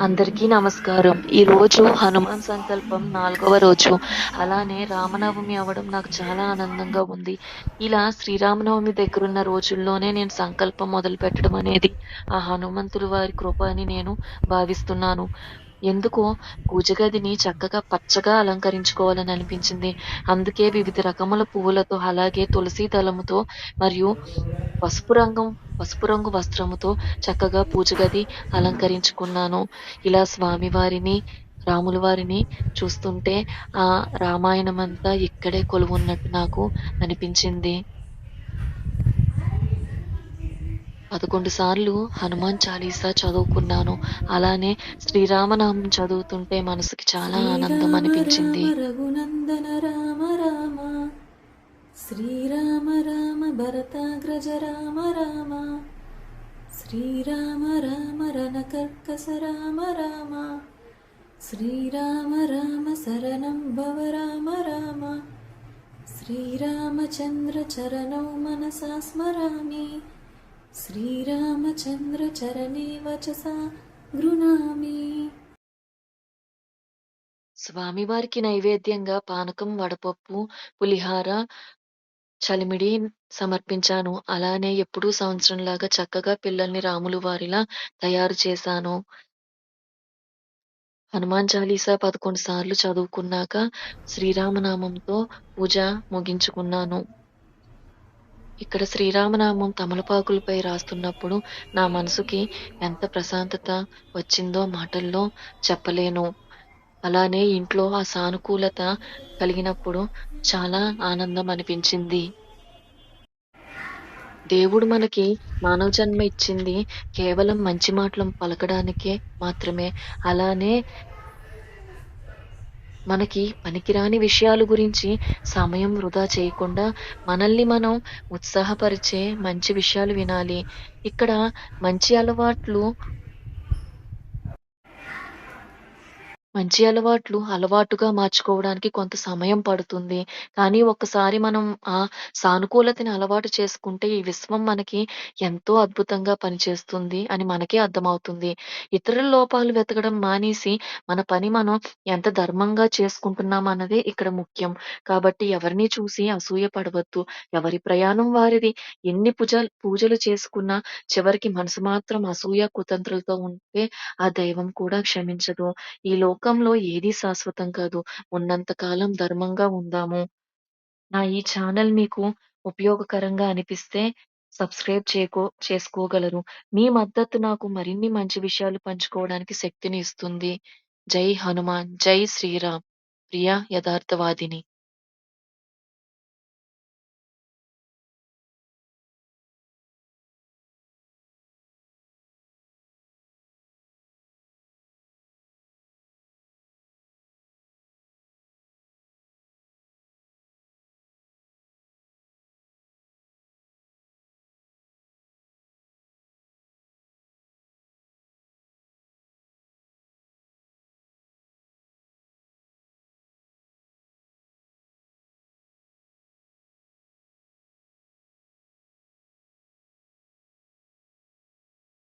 అందరికీ నమస్కారం. ఈరోజు హనుమాన్ సంకల్పం 4వ రోజు. అలానే రామనవమి అవ్వడం నాకు చాలా ఆనందంగా ఉంది. ఇలా శ్రీరామనవమి దగ్గరున్న రోజుల్లోనే నేను సంకల్పం మొదలుపెట్టడం అనేది ఆ హనుమంతుల వారి కృప అని నేను భావిస్తున్నాను. ఎందుకో పూజ గదిని చక్కగా పచ్చగా అలంకరించుకోవాలని అనిపించింది. అందుకే వివిధ రకముల పువ్వులతో అలాగే తులసి దళముతో మరియు పసుపు రంగం పసుపు రంగు వస్త్రముతో చక్కగా పూజ గది అలంకరించుకున్నాను. ఇలా స్వామివారిని, రాముల వారిని చూస్తుంటే ఆ రామాయణమంతా ఇక్కడే కొలువున్నట్టు నాకు అనిపించింది. 11 సార్లు హనుమాన్ చాలీసా చదువుకున్నాను. అలానే శ్రీరామనామం చదువుతుంటే మనసుకి చాలా ఆనందం శ్రీరామ రామ అనిపించింది. రఘునందన రామ రామ శ్రీరామ రామ భరతాగ్రజ రామ రామ శ్రీరామ రామ రణకర్కస రామ రామ శ్రీరామ రామ శరణం భవ రామ రామ శ్రీరామచంద్ర చరణౌ మనసా స్మరామి శ్రీరామచంద్ర చరణే వచసా గృణామి. స్వామివారికి నైవేద్యంగా పానకం, వడపప్పు, పులిహార, చలిమిడి సమర్పించాను. అలానే ఎప్పుడూ సంవత్సరంలాగా చక్కగా పిల్లల్ని రాములు వారిలా తయారు చేశాను. హనుమాన్ చాలీసా 11 సార్లు చదువుకున్నాక శ్రీరామనామంతో పూజ ముగించుకున్నాను. ఇక్కడ శ్రీరామనామం తమలపాకులపై రాస్తున్నప్పుడు నా మనసుకి ఎంత ప్రశాంతత వచ్చిందో మాటల్లో చెప్పలేను. అలానే ఇంట్లో ఆ సానుకూలత కలిగినప్పుడు చాలా ఆనందం అనిపించింది. దేవుడు మనకి మానవ జన్మ ఇచ్చింది కేవలం మంచి మాటలు పలకడానికే మాత్రమే. అలానే మనకి పనికిరాని విషయాల గురించి సమయం వృధా చేయకుండా మనల్ని మనం ఉత్సాహపరిచే మంచి విషయాలు వినాలి. ఇక్కడ మంచి అలవాట్లు అలవాటుగా మార్చుకోవడానికి కొంత సమయం పడుతుంది. కానీ ఒక్కసారి మనం ఆ సానుకూలతని అలవాటు చేసుకుంటే ఈ విశ్వం మనకి ఎంతో అద్భుతంగా పనిచేస్తుంది అని మనకే అర్థమవుతుంది. ఇతరుల లోపాలు వెతకడం మానేసి మన పని మనం ఎంత ధర్మంగా చేసుకుంటున్నాం అన్నదే ఇక్కడ ముఖ్యం. కాబట్టి ఎవరిని చూసి అసూయ పడవద్దు. ఎవరి ప్రయాణం వారిది. ఎన్ని పూజలు చేసుకున్నా చివరికి మనసు మాత్రం అసూయ, కుతంత్రాలతో ఉంటే ఆ దైవం కూడా క్షమించదు. ఈ లోకంలో ఏదీ శాశ్వతం కాదు. ఉన్నంత కాలం ధర్మంగా ఉందాము. నా ఈ ఛానల్ మీకు ఉపయోగకరంగా అనిపిస్తే చేసుకోగలరు. మీ మద్దతు నాకు మరిన్ని మంచి విషయాలు పంచుకోవడానికి శక్తిని ఇస్తుంది. జై హనుమాన్. జై శ్రీరామ్. ప్రియా యథార్థవాదిని.